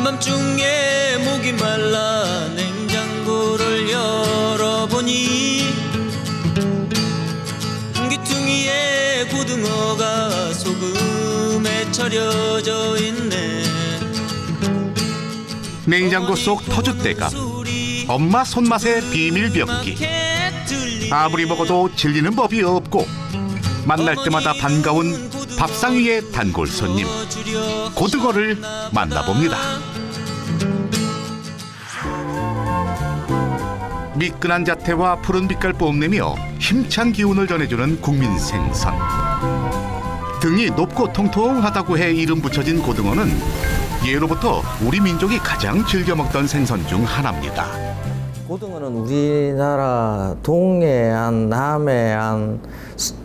한밤중에 목이 말라 냉장고를 열어보니 한귀퉁이에 고등어가 소금에 절여져 있네. 냉장고 속 터줏대감, 엄마 손맛의 비밀 병기. 아무리 먹어도 질리는 법이 없고 만날 때마다 반가운 밥상 위의 단골 손님, 고등어를 만나봅니다. 미끈한 자태와 푸른 빛깔 뽐내며 힘찬 기운을 전해주는 국민 생선. 등이 높고 통통하다고 해 이름 붙여진 고등어는 예로부터 우리 민족이 가장 즐겨 먹던 생선 중 하나입니다. 고등어는 우리나라 동해안, 남해안,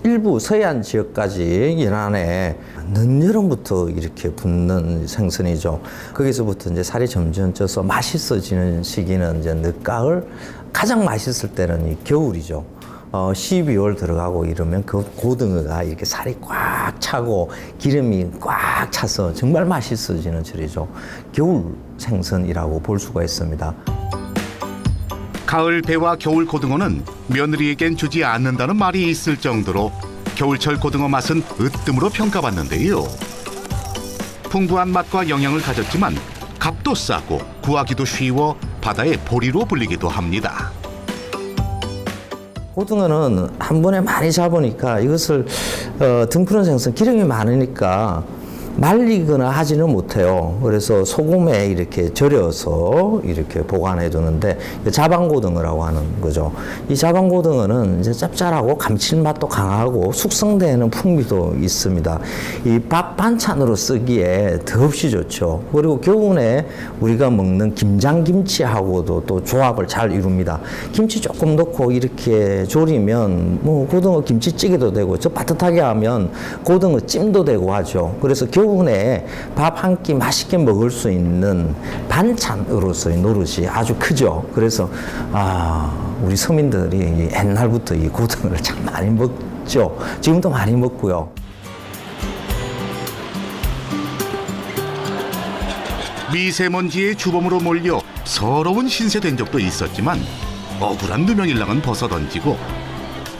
일부 서해안 지역까지 연안에 늦여름부터 이렇게 붙는 생선이죠. 거기서부터 이제 살이 점점 쪄서 맛있어지는 시기는 이제 늦가을, 가장 맛있을 때는 이 겨울이죠. 12월 들어가고 이러면 그 고등어가 이렇게 살이 꽉 차고 기름이 꽉 차서 정말 맛있어지는 절이죠. 겨울 생선이라고 볼 수가 있습니다. 가을 배와 겨울 고등어는 며느리에겐 주지 않는다는 말이 있을 정도로 겨울철 고등어 맛은 으뜸으로 평가받는데요. 풍부한 맛과 영양을 가졌지만 값도 싸고 구하기도 쉬워 바다의 보리로 불리기도 합니다. 고등어는 한 번에 많이 잡으니까 이것을 등푸른 생선 기름이 많으니까 말리거나 하지는 못해요. 그래서 소금에 이렇게 절여서 이렇게 보관해 두는데 자방고등어라고 하는 거죠. 이 자방고등어는 이제 짭짤하고 감칠맛도 강하고 숙성되는 풍미도 있습니다. 이 밥 반찬으로 쓰기에 더없이 좋죠. 그리고 겨울에 우리가 먹는 김장김치하고도 또 조합을 잘 이룹니다. 김치 조금 넣고 이렇게 졸이면 뭐 고등어 김치찌개도 되고 저 따뜻하게 하면 고등어 찜도 되고 하죠. 그래서 겨울에 밥 한 끼 맛있게 먹을 수 있는 반찬으로서의 노릇이 아주 크죠. 그래서 우리 서민들이 옛날부터 이 고등어를 참 많이 먹죠. 지금도 많이 먹고요. 미세먼지의 주범으로 몰려 서러운 신세된 적도 있었지만 억울한 누명일랑은 벗어던지고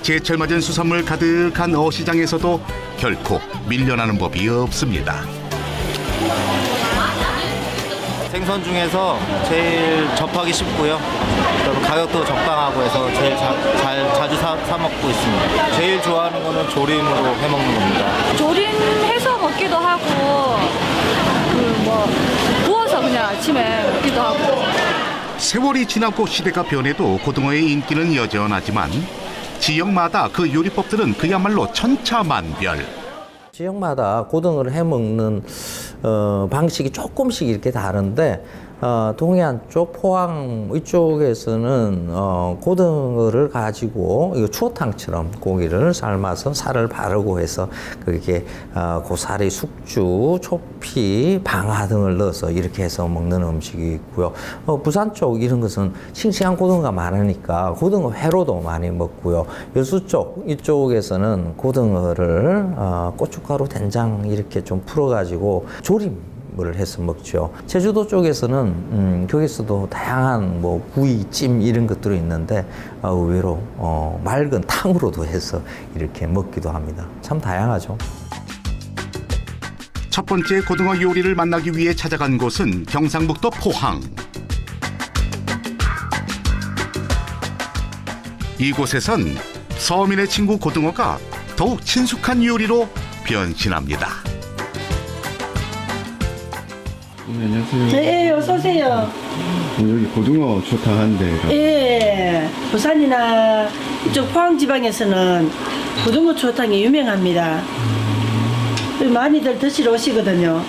제철 맞은 수산물 가득한 어시장에서도 결코 밀려나는 법이 없습니다. 생선 중에서 제일 접하기 쉽고요. 가격도 적당하고 해서 제일 자주 사 먹고 있습니다. 제일 좋아하는 거는 조림으로 해 먹는 겁니다. 조림해서 먹기도 하고 구워서 그냥 아침에 먹기도 하고. 세월이 지나고 시대가 변해도 고등어의 인기는 여전하지만 지역마다 그 요리법들은 그야말로 천차만별. 지역마다 고등어를 해먹는 방식이 조금씩 이렇게 다른데 동해안 쪽, 포항 이쪽에서는 고등어를 가지고 이거 추어탕처럼 고기를 삶아서 살을 바르고 해서 그렇게 고사리, 숙주, 초피, 방아 등을 넣어서 이렇게 해서 먹는 음식이 있고요. 부산 쪽 이런 것은 싱싱한 고등어가 많으니까 고등어 회로도 많이 먹고요. 여수 쪽 이쪽에서는 고등어를 고춧가루, 된장 이렇게 좀 풀어가지고 조림을 해서 먹죠. 제주도 쪽에서는 거기서도 다양한 뭐 구이, 찜 이런 것들이 있는데 의외로 맑은 탕으로도 해서 이렇게 먹기도 합니다. 참 다양하죠. 첫 번째 고등어 요리를 만나기 위해 찾아간 곳은 경상북도 포항. 이곳에선 서민의 친구 고등어가 더욱 친숙한 요리로 변신합니다. 안녕하세요. 네, 어서 오세요. 여기 고등어 추어탕 하는데. 예, 부산이나 이쪽 포항 지방에서는 고등어 추어탕이 유명합니다. 많이들 드시러 오시거든요.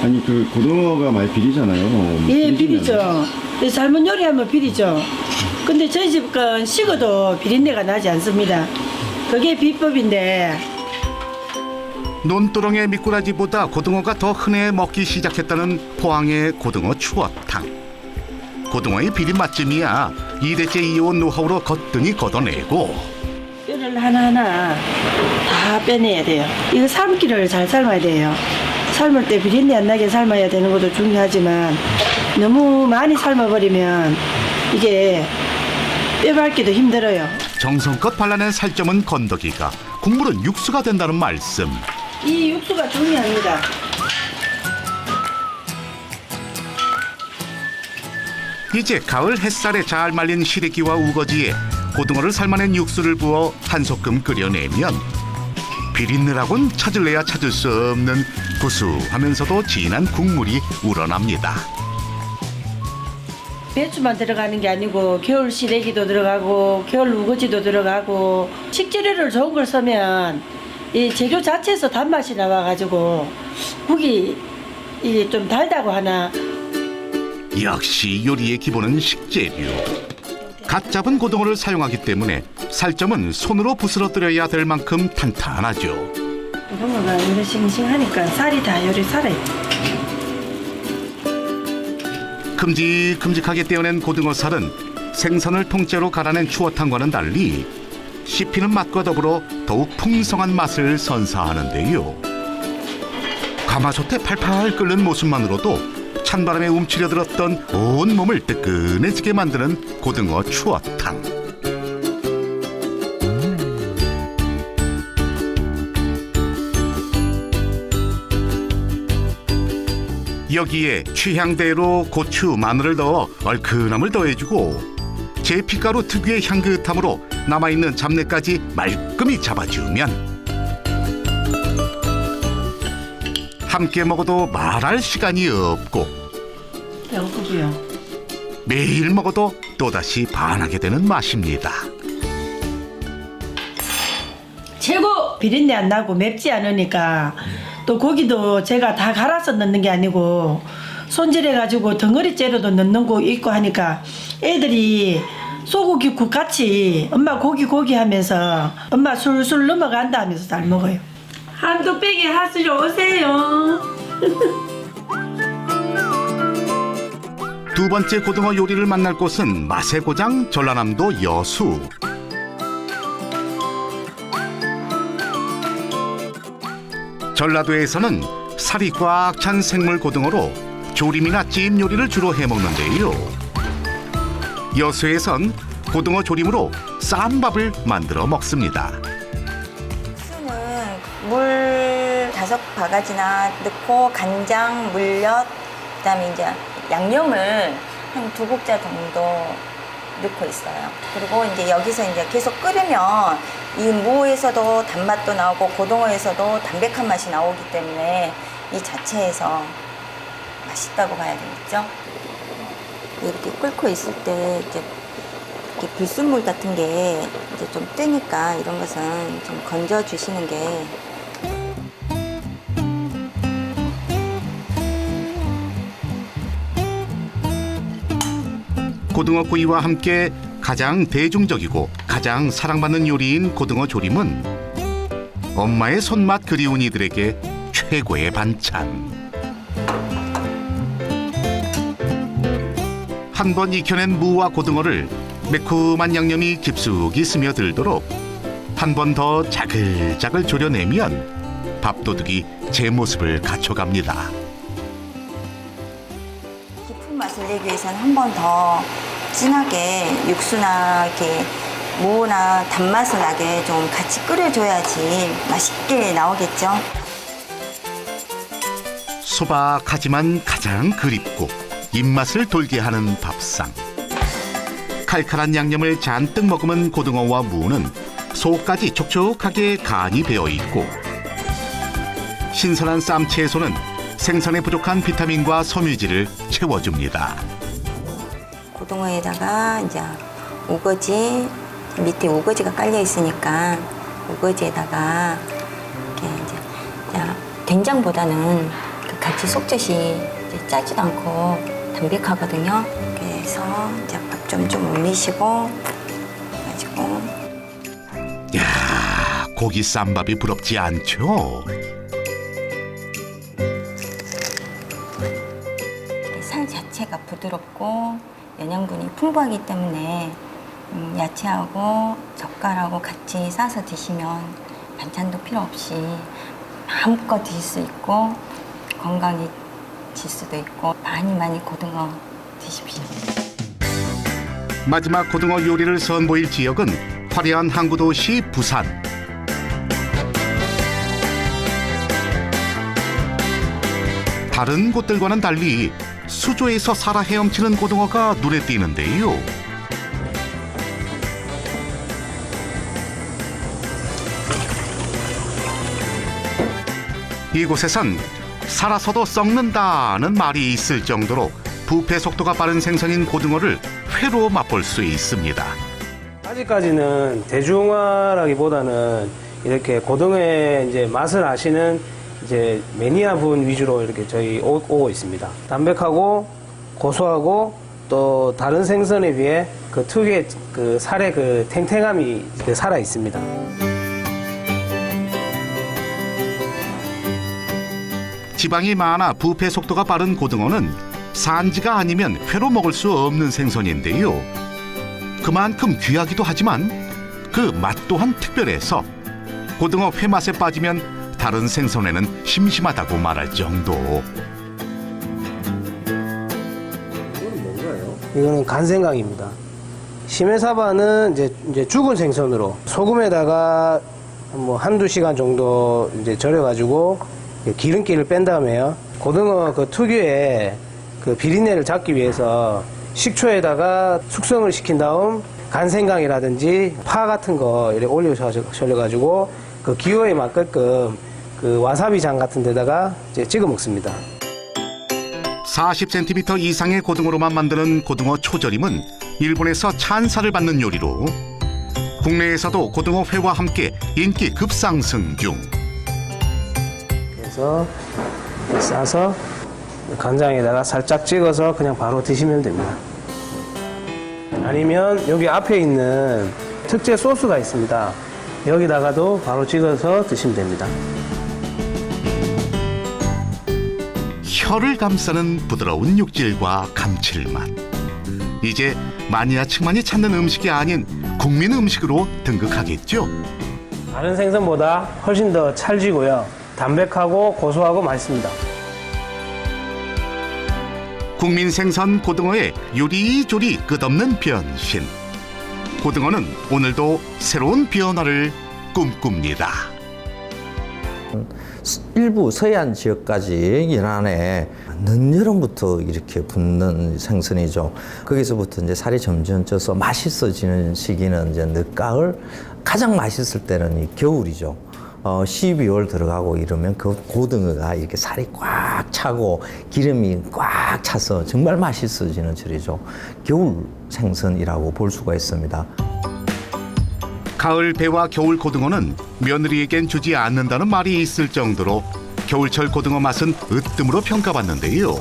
아니 그 고등어가 많이 비리잖아요. 예, 비리죠. 삶은 요리하면 비리죠. 근데 저희 집 건 식어도 비린내가 나지 않습니다. 그게 비법인데. 논두렁의 미꾸라지보다 고등어가 더 흔해 먹기 시작했다는 포항의 고등어 추어탕. 고등어의 비린 맛쯤이야 2대째 이어온 노하우로 거뜬히 걷어내고 뼈를 하나하나 다 빼내야 돼요. 이거 삶기를 잘 삶아야 돼요. 삶을 때 비린내 안 나게 삶아야 되는 것도 중요하지만 너무 많이 삶아버리면 이게 빼밟기도 힘들어요. 정성껏 발라낸 살점은 건더기가, 국물은 육수가 된다는 말씀. 이 육수가 중요합니다. 이제 가을 햇살에 잘 말린 시래기와 우거지에 고등어를 삶아낸 육수를 부어 한 소끔 끓여내면 비린내라곤 찾을래야 찾을 수 없는 구수하면서도 진한 국물이 우러납니다. 배추만 들어가는 게 아니고 겨울 시래기도 들어가고 겨울 우거지도 들어가고 식재료를 좋은 걸 쓰면 이 재료 자체에서 단맛이 나와가지고 국이 이게 좀 달다고 하나. 역시 요리의 기본은 식재료. 갓 잡은 고등어를 사용하기 때문에 살점은 손으로 부스러뜨려야 될 만큼 탄탄하죠. 고등어가 이렇게 싱싱하니까 살이 다 요리 살아요. 큼직큼직하게 떼어낸 고등어 살은 생선을 통째로 갈아낸 추어탕과는 달리 씹히는 맛과 더불어 더욱 풍성한 맛을 선사하는데요. 가마솥에 팔팔 끓는 모습만으로도 찬바람에 움츠려들었던 온 몸을 뜨끈해지게 만드는 고등어 추어탕. 여기에 취향대로 고추, 마늘을 넣어 얼큰함을 더해주고 제피가루 특유의 향긋함으로 남아있는 잡내까지 말끔히 잡아주면 함께 먹어도 말할 시간이 없고 배고프고요. 매일 먹어도 또다시 반하게 되는 맛입니다. 최고! 비린내 안 나고 맵지 않으니까 또 고기도 제가 다 갈아서 넣는 게 아니고 손질해가지고 덩어리째로도 넣는 거 있고 하니까 애들이 소고기국 같이 엄마 고기 하면서 엄마 술술 넘어간다 하면서 잘 먹어요. 한두 빼기 하시러 오세요. 두 번째 고등어 요리를 만날 곳은 맛의 고장 전라남도 여수. 전라도에서는 살이 꽉 찬 생물 고등어로 조림이나 찜 요리를 주로 해먹는데요. 여수에선 고등어 조림으로 쌈밥을 만들어 먹습니다. 육수는 물 5바가지나 넣고 간장, 물엿, 그다음에 이제 양념을 한 2국자 정도 넣고 있어요. 그리고 이제 여기서 이제 계속 끓으면 이 무에서도 단맛도 나오고 고등어에서도 담백한 맛이 나오기 때문에 이 자체에서 맛있다고 봐야 되겠죠. 이렇게 끓고 있을 때 이제 이렇게 불순물 같은 게 이제 좀 뜨니까 이런 것은 좀 건져 주시는 게 고등어 구이와 함께 가장 대중적이고 가장 사랑받는 요리인 고등어 조림은 엄마의 손맛 그리운 이들에게 최고의 반찬. 한 번 익혀낸 무와 고등어를 매콤한 양념이 깊숙이 스며들도록 한 번 더 자글자글 졸여내면 밥도둑이 제 모습을 갖춰갑니다. 깊은 맛을 내기 위해서는 한 번 더 진하게 육수나 이렇게 무나 단맛을 나게 좀 같이 끓여줘야지 맛있게 나오겠죠. 소박하지만 가장 그립고 입맛을 돌게 하는 밥상. 칼칼한 양념을 잔뜩 머금은 고등어와 무는 속까지 촉촉하게 간이 배어 있고 신선한 쌈 채소는 생선에 부족한 비타민과 섬유질을 채워줍니다. 고등어에다가 이제 우거지 밑에 우거지가 깔려 있으니까 우거지에다가 이렇게 이제 된장보다는 같이 속젓이 이제 짜지도 않고 담백하거든요. 그래서 이제 밥 좀 올리시고 가지고 야, 고기 쌈밥이 부럽지 않죠? 살 자체가 부드럽고 영양분이 풍부하기 때문에 야채하고 젓갈하고 같이 싸서 드시면 반찬도 필요 없이 마음껏 드실 수 있고 건강해질 수도 있고 많이 고등어 드십시오. 마지막 고등어 요리를 선보일 지역은 화려한 항구도시 부산. 다른 곳들과는 달리 수조에서 살아 헤엄치는 고등어가 눈에 띄는데요. 이곳에선 살아서도 썩는다는 말이 있을 정도로 부패 속도가 빠른 생선인 고등어를 회로 맛볼 수 있습니다. 아직까지는 대중화라기보다는 이렇게 고등어의 이제 맛을 아시는 이제 매니아분 위주로 이렇게 저희 오고 있습니다. 담백하고 고소하고 또 다른 생선에 비해 그 특유의 그 살의 그 탱탱함이 살아 있습니다. 지방이 많아 부패 속도가 빠른 고등어는 산지가 아니면 회로 먹을 수 없는 생선인데요. 그만큼 귀하기도 하지만 그 맛 또한 특별해서 고등어 회 맛에 빠지면 다른 생선에는 심심하다고 말할 정도. 이거는 간생강입니다. 심해사바는 이제 죽은 생선으로 소금에다가 뭐 한두 시간 정도 이제 절여가지고 기름기를 뺀 다음에요. 고등어 그 특유의 그 비린내를 잡기 위해서 식초에다가 숙성을 시킨 다음 간생강이라든지 파 같은 거 이렇게 올려가지고 그 기호에 맞게끔 그 와사비장 같은 데다가 이제 찍어 먹습니다. 40cm 이상의 고등어로만 만드는 고등어 초절임은 일본에서 찬사를 받는 요리로 국내에서도 고등어 회와 함께 인기 급상승 중. 그래서 싸서 간장에다가 살짝 찍어서 그냥 바로 드시면 됩니다. 아니면 여기 앞에 있는 특제 소스가 있습니다. 여기다가도 바로 찍어서 드시면 됩니다. 혀를 감싸는 부드러운 육질과 감칠맛. 이제 마니아층만이 찾는 음식이 아닌 국민 음식으로 등극하겠죠. 다른 생선보다 훨씬 더 찰지고요. 담백하고 고소하고 맛있습니다. 국민 생선 고등어의 요리조리 끝없는 변신. 고등어는 오늘도 새로운 변화를 꿈꿉니다. 일부 서해안 지역까지 연안에 늦여름부터 이렇게 붙는 생선이죠. 거기서부터 이제 살이 점점 쪄서 맛있어지는 시기는 이제 늦가을, 가장 맛있을 때는 이 겨울이죠. 12월 들어가고 이러면 그 고등어가 이렇게 살이 꽉 차고 기름이 꽉 차서 정말 맛있어지는 절이죠. 겨울 생선이라고 볼 수가 있습니다. 가을 배와 겨울 고등어는 며느리에겐 주지 않는다는 말이 있을 정도로 겨울철 고등어 맛은 으뜸으로 평가받는데요.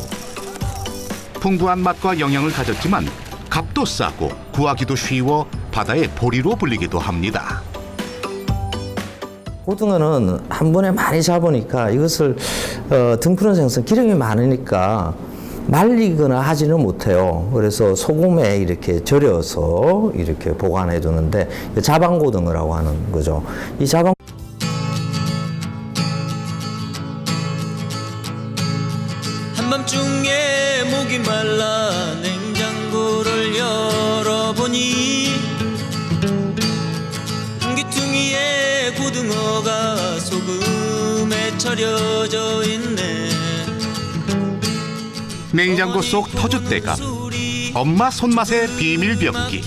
풍부한 맛과 영양을 가졌지만 값도 싸고 구하기도 쉬워 바다의 보리로 불리기도 합니다. 고등어는 한 번에 많이 잡으니까 이것을 등푸른 생선 기름이 많으니까 말리거나 하지는 못해요. 그래서 소금에 이렇게 절여서 이렇게 보관해 두는데 자방고등어라고 하는 거죠. 이 자방 한밤중에 목이 말라 냉장고를 열어보니 한기퉁이에 고등어가 소금에 절여져 있네. 냉장고 속 터줏대감, 엄마 손맛의 비밀병기.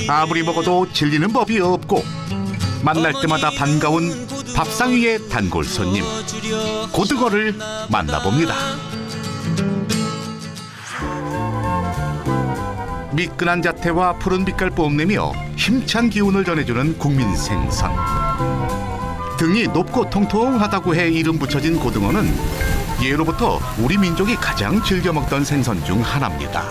아무리 먹어도 질리는 법이 없고 만날 때마다 반가운 밥상 위의 단골 손님, 고등어를 만나봅니다. 미끈한 자태와 푸른 빛깔 뽐내며 힘찬 기운을 전해주는 국민 생선. 등이 높고 통통하다고 해 이름 붙여진 고등어는 예로부터 우리 민족이 가장 즐겨 먹던 생선 중 하나입니다.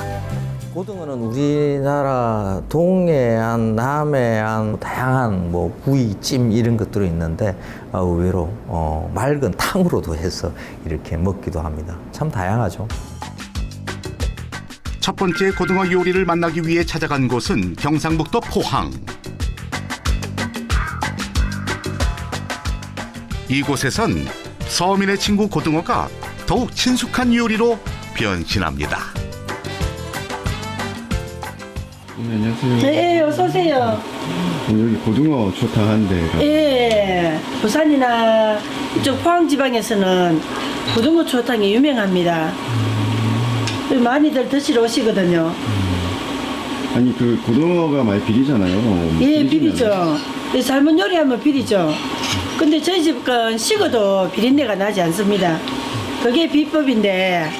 고등어는 우리나라 동해안, 남해안 다양한 뭐 구이, 찜 이런 것들이 있는데 의외로 맑은 탕으로도 해서 이렇게 먹기도 합니다. 참 다양하죠. 첫 번째 고등어 요리를 만나기 위해 찾아간 곳은 경상북도 포항. 이곳에선 서민의 친구 고등어가 더욱 친숙한 요리로 변신합니다. 안녕하세요. 네, 어서 오세요. 여기 고등어 추어탕 데가 예, 부산이나 이쪽 포항 지방에서는 고등어 추어탕이 유명합니다. 많이들 드시러 오시거든요. 아니 그 고등어가 많이 비리잖아요. 예, 비리죠. 예, 삶은 요리하면 비리죠. 근데 저희 집 건 식어도 비린내가 나지 않습니다. 그게 비법인데.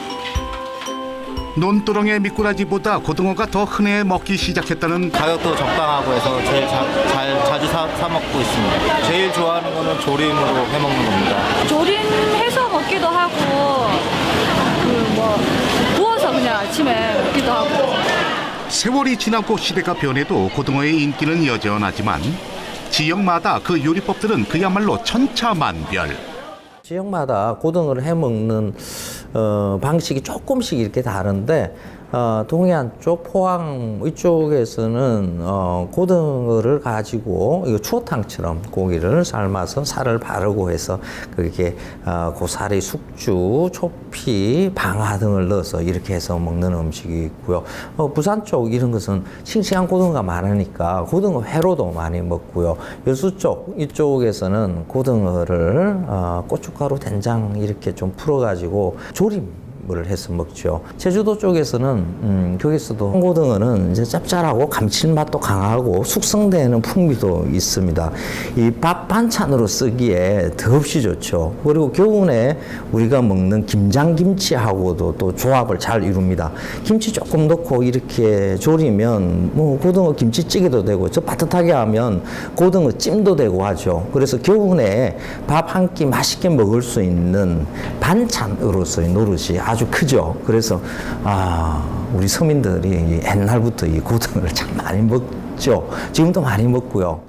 논두렁의 미꾸라지보다 고등어가 더 흔해 먹기 시작했다는 가격도 적당하고 해서 제일 자주 사 먹고 있습니다. 제일 좋아하는 거는 조림으로 해 먹는 겁니다. 조림해서 먹기도 하고 구워서 그냥 아침에 먹기도 하고. 세월이 지나고 시대가 변해도 고등어의 인기는 여전하지만 지역마다 그 요리법들은 그야말로 천차만별. 지역마다 고등어를 해먹는 방식이 조금씩 이렇게 다른데 동해안 쪽 포항 이쪽에서는 고등어를 가지고 이거 추어탕처럼 고기를 삶아서 살을 바르고 해서 그렇게 고사리, 숙주, 초피, 방아 등을 넣어서 이렇게 해서 먹는 음식이 있고요. 부산 쪽 이런 것은 싱싱한 고등어가 많으니까 고등어 회로도 많이 먹고요. 여수 쪽 이쪽에서는 고등어를 고춧가루, 된장 이렇게 좀 풀어가지고 조림을 해서 먹죠. 제주도 쪽에서는 거기서도 홍고등어는 이제 짭짤하고 감칠맛도 강하고 숙성되는 풍미도 있습니다. 이 밥 반찬으로 쓰기에 더없이 좋죠. 그리고 겨울에 우리가 먹는 김장김치하고도 또 조합을 잘 이룹니다. 김치 조금 넣고 이렇게 조리면 뭐 고등어 김치찌개도 되고 저 따뜻하게 하면 고등어 찜도 되고 하죠. 그래서 겨울에 밥 한 끼 맛있게 먹을 수 있는 반찬으로서의 노릇이 아주 크죠. 그래서 우리 서민들이 옛날부터 이 고등어를 참 많이 먹죠. 지금도 많이 먹고요.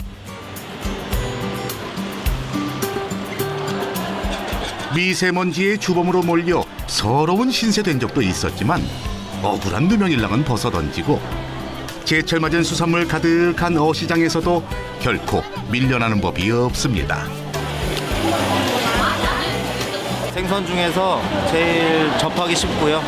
미세먼지의 주범으로 몰려 서러운 신세된 적도 있었지만 억울한 누명일랑은 벗어던지고 제철 맞은 수산물 가득한 어시장에서도 결코 밀려나는 법이 없습니다. 생선 중에서 제일 접하기 쉽고요.